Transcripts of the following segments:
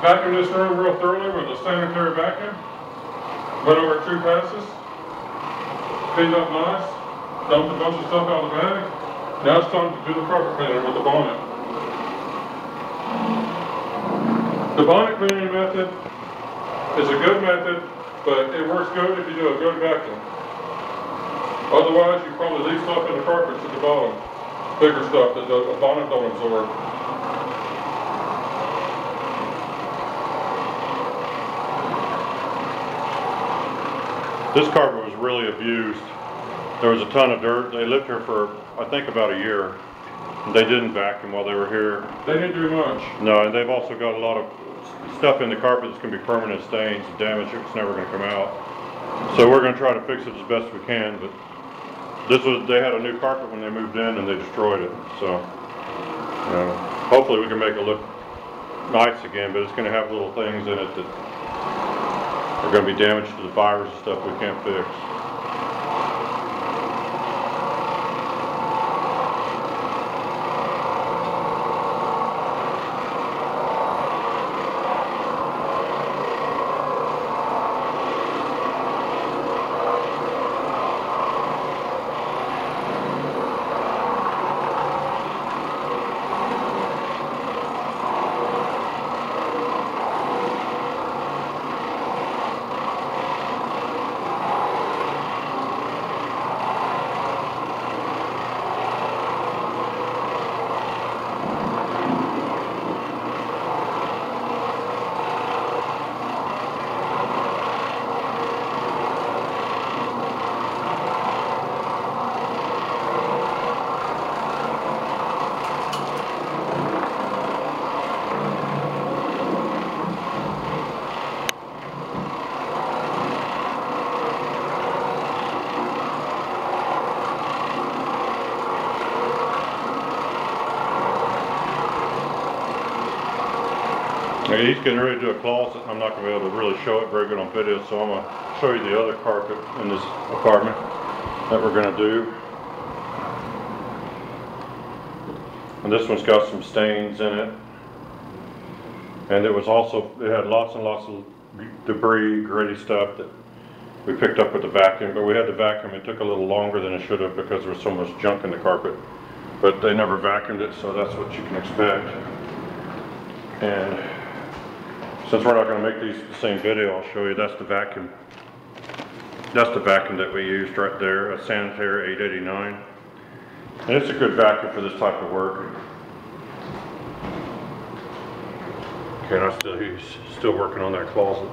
Vacuum this room real thoroughly with a sanitary vacuum. Went over 2 passes. Cleaned up nice. Dumped a bunch of stuff out of the bag. Now it's time to do the carpet cleaner with the bonnet. The bonnet cleaning method is a good method, but it works good if you do a good vacuum. Otherwise, you probably leave stuff in the carpets at the bottom. Bigger stuff that the bonnet don't absorb. This carpet was really abused. There was a ton of dirt. They lived here for, I think, about a year. They didn't vacuum while they were here. They didn't do much. No, and they've also got a lot of stuff in the carpet that's going to be permanent stains and damage. It's never going to come out. So we're going to try to fix it as best we can. But they had a new carpet when they moved in and they destroyed it. So hopefully we can make it look nice again. But it's going to have little things in it that are going to be damaged to the fibers and stuff we can't fix. Okay, he's getting ready to do a closet. I'm not going to be able to really show it very good on video, so I'm going to show you the other carpet in this apartment that we're going to do. And this one's got some stains in it. And it had lots and lots of debris, gritty stuff that we picked up with the vacuum. But we had to vacuum. It took a little longer than it should have because there was so much junk in the carpet. But they never vacuumed it, so that's what you can expect. And since we're not going to make these the same video, I'll show you. That's the vacuum. That's the vacuum that we used right there, a sanitary 889. And it's a good vacuum for this type of work. Okay, he's still working on that closet.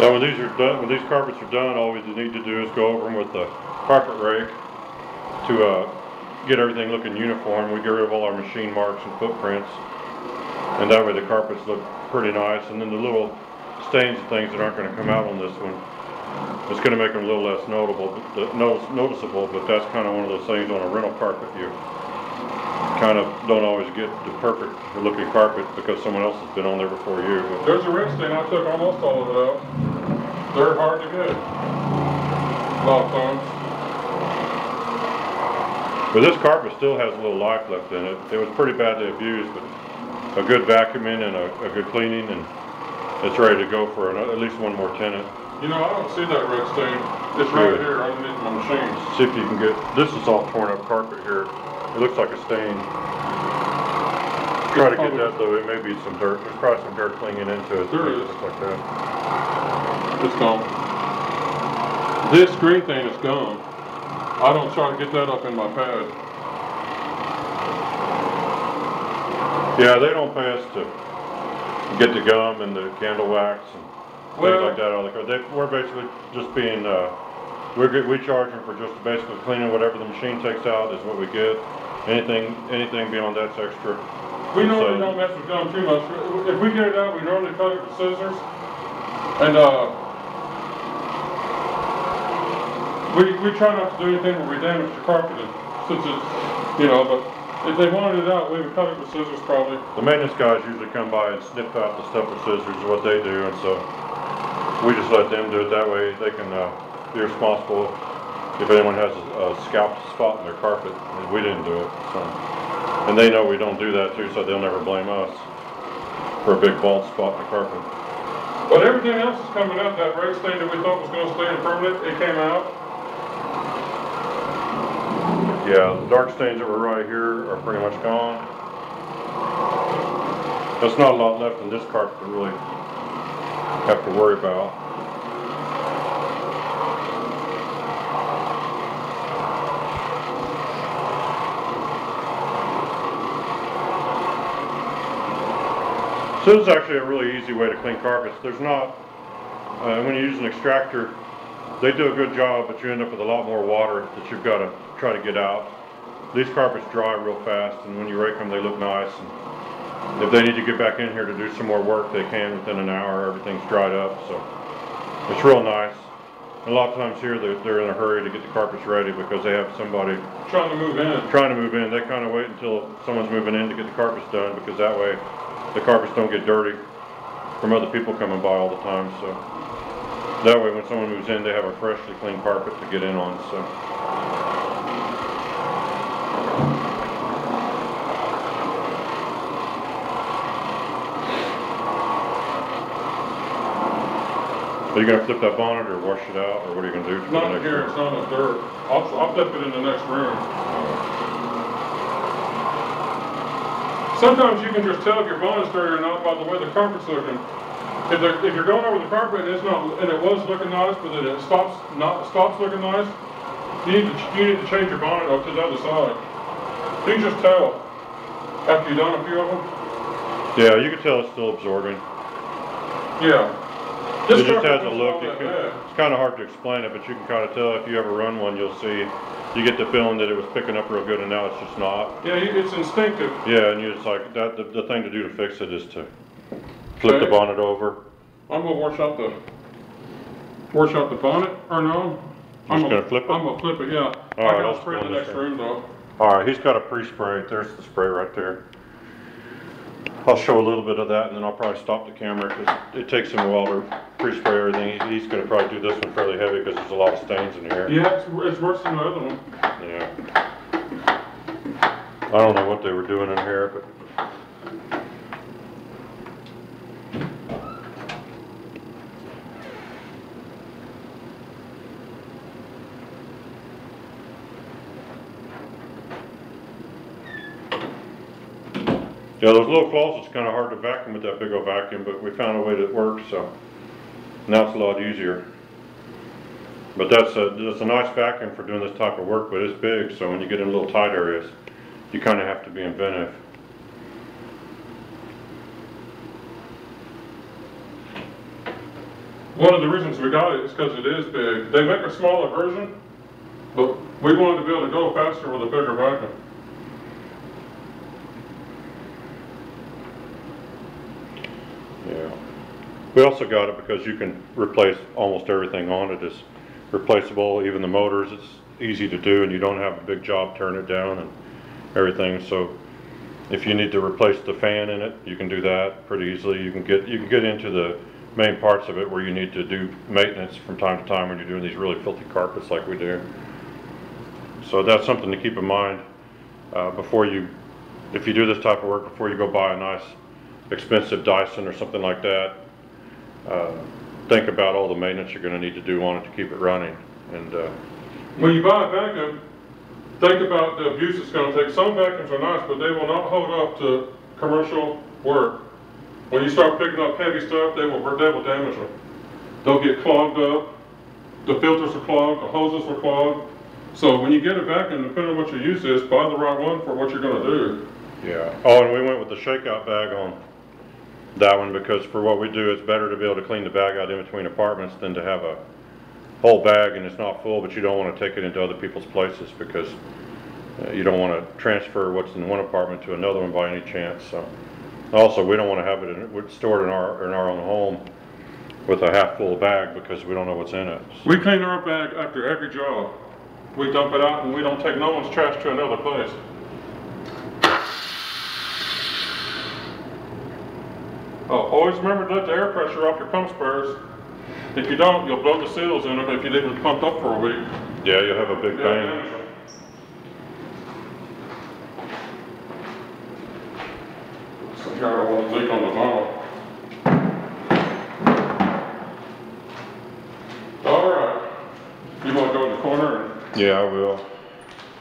Now when these carpets are done, all we need to do is go over them with the carpet rake to get everything looking uniform. We get rid of all our machine marks and footprints, and that way the carpets look pretty nice. And then the little stains and things that aren't going to come out on this one, it's going to make them a little less noticeable, but that's kind of one of those things on a rental carpet. You kind of don't always get the perfect looking carpet because someone else has been on there before you. But there's a rim stain. I took almost all of it out. They're hard to get a lot of times. But this carpet still has a little life left in it. It was pretty badly abused, but a good vacuuming and a good cleaning, and it's ready to go for at least one more tenant. You know, I don't see that red stain. It's right here underneath my machine. See if you can get, this is all torn up carpet here. It looks like a stain. Try to get that though, it may be some dirt. There's probably some dirt clinging into it. There is. Looks like that. It's gone. This green thing is gone. I don't try to get that up in my pad. Yeah, they don't pay us to get the gum and the candle wax and things like that out of the car. We're basically just being, we charge them for just basically cleaning whatever the machine takes out is what we get. Anything beyond that's extra. We normally don't mess with gum too much. If we get it out, we normally cut it with scissors. And we try not to do anything where we damage the carpet, since it's, but if they wanted it out, we would cut it with scissors probably. The maintenance guys usually come by and snip out the stuff with scissors is what they do, and so we just let them do it. That way they can be responsible if anyone has a scalped spot in their carpet. We didn't do it, so. And they know we don't do that too, so they'll never blame us for a big bald spot in the carpet. But everything else is coming out. That brake stain that we thought was going to stay in permanent, it came out. Yeah, the dark stains that were right here are pretty much gone. There's not a lot left in this carpet to really have to worry about. So this is actually a really easy way to clean carpets. There's not, when you use an extractor, they do a good job, but you end up with a lot more water that you've got to try to get out. These carpets dry real fast, and when you rake them, they look nice. And if they need to get back in here to do some more work, they can within an hour. Everything's dried up, so it's real nice. And a lot of times here, they're in a hurry to get the carpets ready because they have somebody trying to move in. They kind of wait until someone's moving in to get the carpets done, because that way the carpets don't get dirty from other people coming by all the time. So that way when someone moves in, they have a freshly clean carpet to get in on. So are you going to flip that bonnet or wash it out, or what are you going to do? Not here, it's on the dirt. I'll flip it in the next room. Sometimes you can just tell if your bonnet's dirty or not by the way the carpet's looking. If you're going over the carpet and it's not, and it was looking nice, but then it stops looking nice, you need to change your bonnet up to the other side. You can just tell after you've done a few of them. Yeah, you can tell it's still absorbing. Yeah. It just has a look. It's kind of hard to explain it, but you can kind of tell if you ever run one, you'll see. You get the feeling that it was picking up real good, and now it's just not. Yeah, it's instinctive. Yeah, and it's like that. The thing to do to fix it is to flip the bonnet over. I'm gonna wash out the bonnet, or no? I'm gonna flip it. I'm gonna flip it. Yeah. All right, I'll spray the next room though. All right, he's got a pre-spray. There's the spray right there. I'll show a little bit of that, and then I'll probably stop the camera because it takes him a while to pre-spray everything. He's going to probably do this one fairly heavy because there's a lot of stains in here. Yeah, it's worse than the other one. Yeah. I don't know what they were doing in here, but yeah, those little closets, it's kind of hard to vacuum with that big old vacuum, but we found a way that works, so now it's a lot easier. But that's a nice vacuum for doing this type of work, but it's big, so when you get in little tight areas, you kind of have to be inventive. One of the reasons we got it is because it is big. They make a smaller version, but we wanted to be able to go faster with a bigger vacuum. Yeah. We also got it because you can replace almost everything on it. It's replaceable, even the motors. It's easy to do, and you don't have a big job tearing it down and everything. So if you need to replace the fan in it, you can do that pretty easily. You can get into the main parts of it where you need to do maintenance from time to time when you're doing these really filthy carpets like we do. So that's something to keep in mind if you do this type of work, before you go buy a nice expensive Dyson or something like that. Think about all the maintenance you're going to need to do on it to keep it running. And when you buy a vacuum, think about the abuse it's going to take. Some vacuums are nice, but they will not hold up to commercial work. When you start picking up heavy stuff, they will damage them. They'll get clogged up. The filters are clogged. The hoses are clogged. So when you get a vacuum, depending on what your use is, buy the right one for what you're going to do. Yeah. Oh, and we went with the shakeout bag on that one because for what we do, it's better to be able to clean the bag out in between apartments than to have a whole bag and it's not full, but you don't want to take it into other people's places because you don't want to transfer what's in one apartment to another one by any chance. So, also, we don't want to have it stored in our own home with a half full bag because we don't know what's in it. We clean our bag after every job. We dump it out and we don't take no one's trash to another place. Always remember to let the air pressure off your pump spares. If you don't, you'll blow the seals in them if you leave them pumped up for a week. Yeah, you'll have a big bang. So here I don't want to leak on the bottom. Alright. You want to go in the corner? Yeah, I will.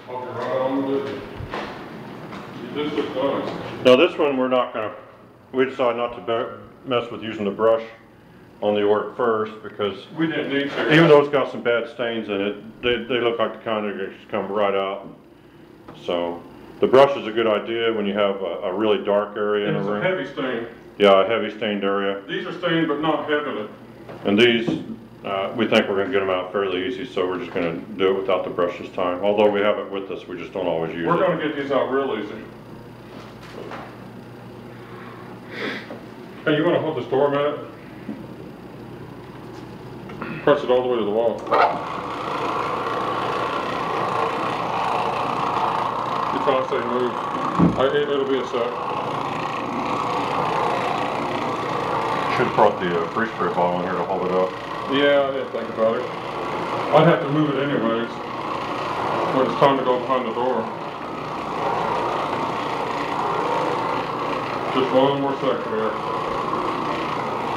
I'll be right on with it. This is done. Now this one we decided not to mess with using the brush on the Oreck first because we didn't need to. Even though it's got some bad stains in it, they look like the kind that just come right out. So the brush is a good idea when you have a really dark area in a room. It's a heavy stain. Yeah, a heavy stained area. These are stained but not heavily. And these, we think we're going to get them out fairly easy, so we're just going to do it without the brush this time. Although we have it with us, we just don't always use it. We're going to get these out real easy. Hey, you want to hold this door a minute? Press it all the way to the wall. You try to say move. It'll be a sec. Should have brought the freeze spray bottle in here to hold it up. Yeah, I didn't think about it. I'd have to move it anyways when it's time to go behind the door. Just one more second here.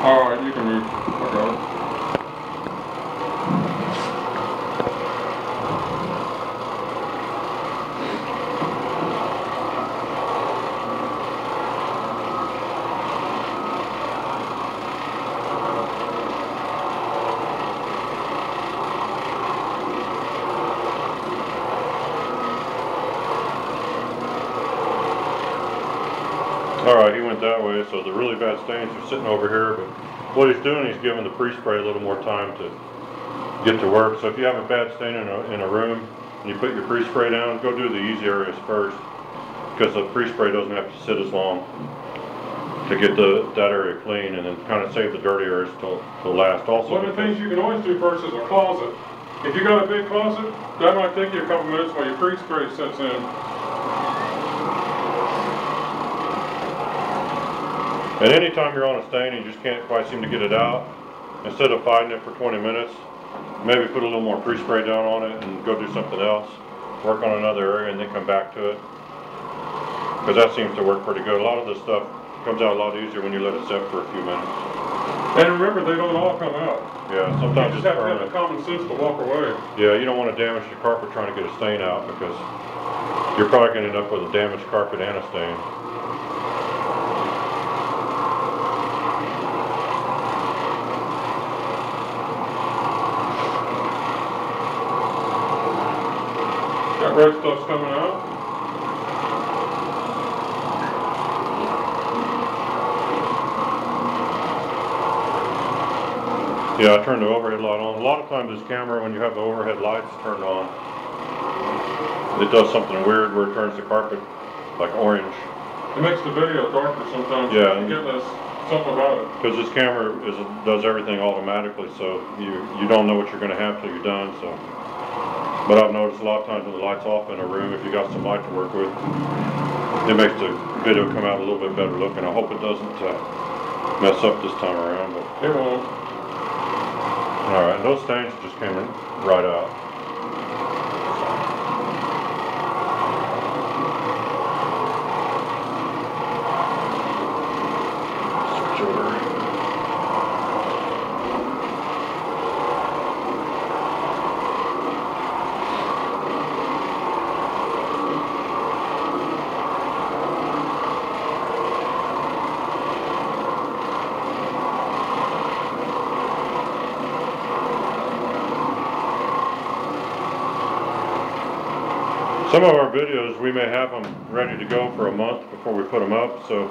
Alright, you can move. I got it. Alright, he went that way, so the really bad stains are sitting over here, but what he's doing, he's giving the pre-spray a little more time to get to work. So if you have a bad stain in a room, and you put your pre-spray down, go do the easy areas first, because the pre-spray doesn't have to sit as long to get that area clean, and then kind of save the dirty areas till last. Also, one of the things you can always do first is a closet. If you got a big closet, that might take you a couple minutes while your pre-spray sets in. And anytime you're on a stain and you just can't quite seem to get it out, instead of fighting it for 20 minutes, maybe put a little more pre-spray down on it and go do something else. Work on another area and then come back to it. Because that seems to work pretty good. A lot of this stuff comes out a lot easier when you let it sit for a few minutes. And remember, they don't all come out. Yeah, sometimes you just have to have the common sense to walk away. Yeah, you don't want to damage your carpet trying to get a stain out because you're probably going to end up with a damaged carpet and a stain. That red stuff's coming out. Yeah, I turned the overhead light on. A lot of times this camera, when you have the overhead lights turned on, it does something weird where it turns the carpet like orange. It makes the video darker sometimes. Yeah. You get less something about it. Because this camera does everything automatically, so you don't know what you're going to have till you're done. So. But I've noticed a lot of times when the light's off in a room, if you got some light to work with, it makes the video come out a little bit better looking. I hope it doesn't mess up this time around. But it won't. Alright, those stains just came right out. Switch over. Some of our videos, we may have them ready to go for a month before we put them up, so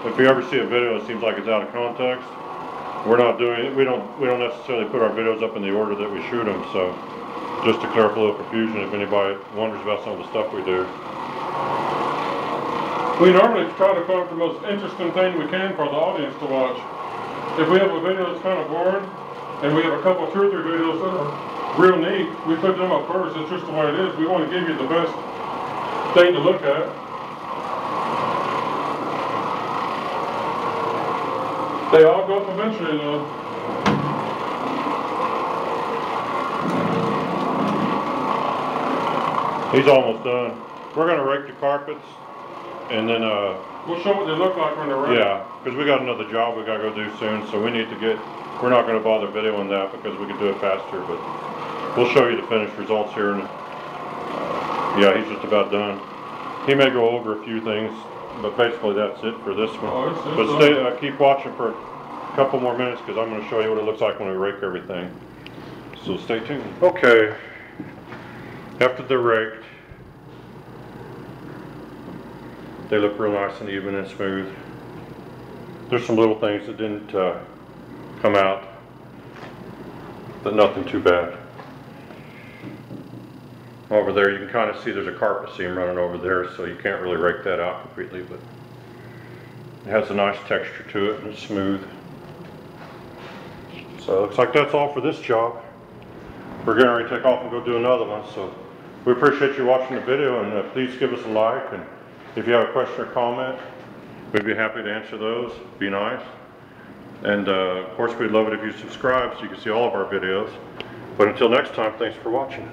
if you ever see a video that seems like it's out of context, we're not doing it. We don't necessarily put our videos up in the order that we shoot them, so just to clear up a little confusion if anybody wonders about some of the stuff we do. We normally try to come up with the most interesting thing we can for the audience to watch. If we have a video that's kind of boring, and we have a couple, 2 or 3 videos that are real neat, we put them up first. It's just the way it is. We want to give you the best thing to look at. They all go up eventually though. He's almost done. We're going to rake the carpets, and then we'll show what they look like when they're ready. Yeah, because we got another job we got to go do soon, so we need to get, we're not going to bother videoing that because we can do it faster, but we'll show you the finished results here. And yeah, he's just about done. He may go over a few things, but basically that's it for this one. Oh, but stay, keep watching for a couple more minutes because I'm going to show you what it looks like when we rake everything. So stay tuned. Okay, after they're raked, they look real nice and even and smooth. There's some little things that didn't come out, but nothing too bad. Over there you can kind of see there's a carpet seam running over there, so you can't really rake that out completely, but it has a nice texture to it and it's smooth. So it looks like that's all for this job. We're getting ready to take off and go do another one, so we appreciate you watching the video, and please give us a like, and if you have a question or comment, we'd be happy to answer those. Be nice. And of course we'd love it if you subscribe so you can see all of our videos. But until next time, thanks for watching.